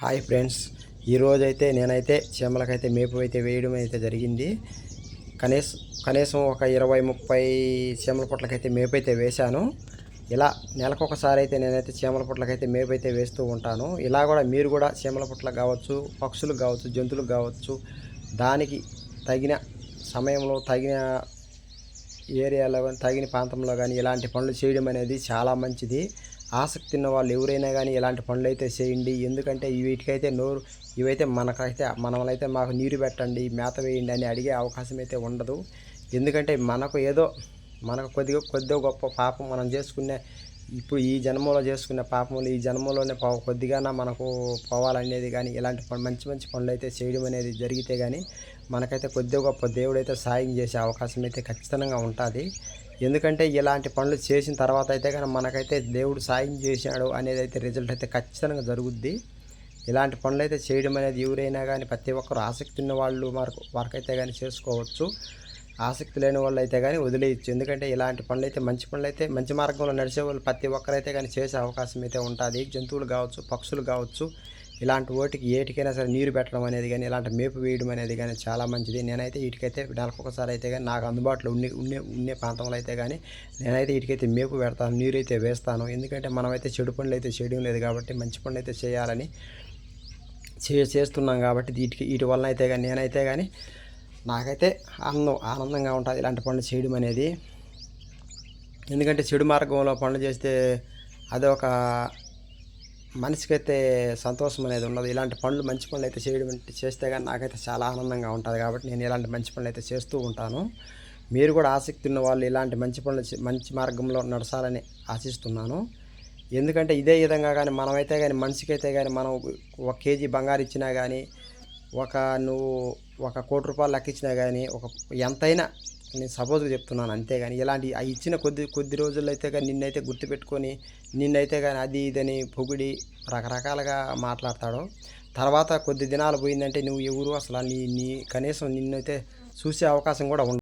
Hi friends, ఈరోజైతే నేనైతే చీమలకైతే మేపు అయితే వేయడం అయితే జరిగింది. కనీసం ఒక 20-30 చీమల పుట్లకైతే మేపు అయితే వేశాను. ఇలా నెలకొకసారి అయితే నేనైతే చీమల పుట్లకైతే మేపు అయితే వేస్తూ ఉంటాను. ఇలా కూడా మీరు కూడా చీమల పుట్లకు కావచ్చు, పక్షులకు కావచ్చు, జంతువులకు కావచ్చు, దానికి తగిన సమయంలో తగిన ఏరియాలో కానీ తగిన ప్రాంతంలో కానీ ఇలాంటి పనులు చేయడం అనేది చాలా మంచిది. ఆసక్తి ఉన్న వాళ్ళు ఎవరైనా కానీ ఇలాంటి పనులు అయితే చేయండి. ఎందుకంటే వీటికైతే ఇవైతే మనమైతే మాకు నీరు పెట్టండి, మేత వేయండి అని అడిగే అవకాశం అయితే ఉండదు. ఎందుకంటే మనకు కొద్దిగా గొప్ప పాపం మనం చేసుకునే ఇప్పుడు ఈ జన్మలో చేసుకునే పాపములు ఈ జన్మలోనే కొద్దిగా మనకు పోవాలనేది కానీ ఇలాంటి మంచి మంచి పనులు అయితే చేయడం అనేది జరిగితే కానీ మనకైతే కొద్దిగా గొప్ప దేవుడైతే సాయం చేసే అవకాశం అయితే ఖచ్చితంగా ఉంటుంది. ఎందుకంటే ఇలాంటి పనులు చేసిన తర్వాత అయితే కానీ మనకైతే దేవుడు సాయం చేశాడు అనేది అయితే రిజల్ట్ అయితే ఖచ్చితంగా జరుగుద్ది. ఇలాంటి పనులు అయితే చేయడం అనేది ఎవరైనా కానీ ప్రతి ఒక్కరు ఆసక్తి ఉన్న వాళ్ళు వరకైతే కానీ చేసుకోవచ్చు. ఆసక్తి లేని వాళ్ళు అయితే కానీ వదిలేయచ్చు. ఎందుకంటే ఇలాంటి పనులు అయితే మంచి మార్గంలో నడిచే వాళ్ళు ప్రతి ఒక్కరైతే కానీ చేసే అవకాశం అయితే ఉంటుంది. జంతువులు కావచ్చు, పక్షులు కావచ్చు, ఇలాంటి ఏటికైనా సరే నీరు పెట్టడం అనేది కానీ ఇలాంటి మేపు వేయడం అనేది కానీ చాలా మంచిది. నేనైతే వీటికైతే నెలకొకసారి అయితే కానీ నాకు అందుబాటులో ఉండే ప్రాంతంలో అయితే కానీ నేనైతే వీటికైతే మేపు పెడతాను, నీరు అయితే వేస్తాను. ఎందుకంటే మనమైతే చెడు పనులు అయితే చేయడం లేదు కాబట్టి మంచి పనులు అయితే చేయాలని చేస్తున్నాం కాబట్టి వీటి వలన అయితే కానీ నేనైతే కానీ నాకైతే ఆనందంగా ఉంటుంది ఇలాంటి పనులు చేయడం అనేది. ఎందుకంటే చెడు మార్గంలో పనులు చేస్తే అదొక మనిషికైతే సంతోషం అనేది ఉండదు. ఇలాంటి పనులు మంచి పనులు అయితే చేస్తే కానీ నాకైతే చాలా ఆనందంగా ఉంటుంది. కాబట్టి నేను ఇలాంటి మంచి పనులు అయితే చేస్తూ ఉంటాను. మీరు కూడా ఆసక్తి ఉన్న వాళ్ళు ఇలాంటి మంచి మార్గంలో నడచాలని ఆశిస్తున్నాను. ఎందుకంటే ఇదే విధంగా కానీ మనమైతే కానీ మనిషికైతే కానీ మనం 1 కేజీ బంగారు ఇచ్చినా కానీ నువ్వు 1 కోటి రూపాయలు లెక్కించినా కానీ ఎంతైనా నేను సపోజ్గా చెప్తున్నాను. అంతేగాని ఇలాంటి ఇచ్చిన కొద్ది రోజుల్లో అయితే కానీ నిన్నైతే గుర్తుపెట్టుకొని నిన్నైతే కానీ అది ఇదని పొగిడి రకరకాలుగా మాట్లాడతాడు. తర్వాత కొద్ది దినాలు పోయిందంటే నువ్వు ఎవరు అసలు నీ కనీసం నిన్నైతే చూసే అవకాశం కూడా ఉండదు.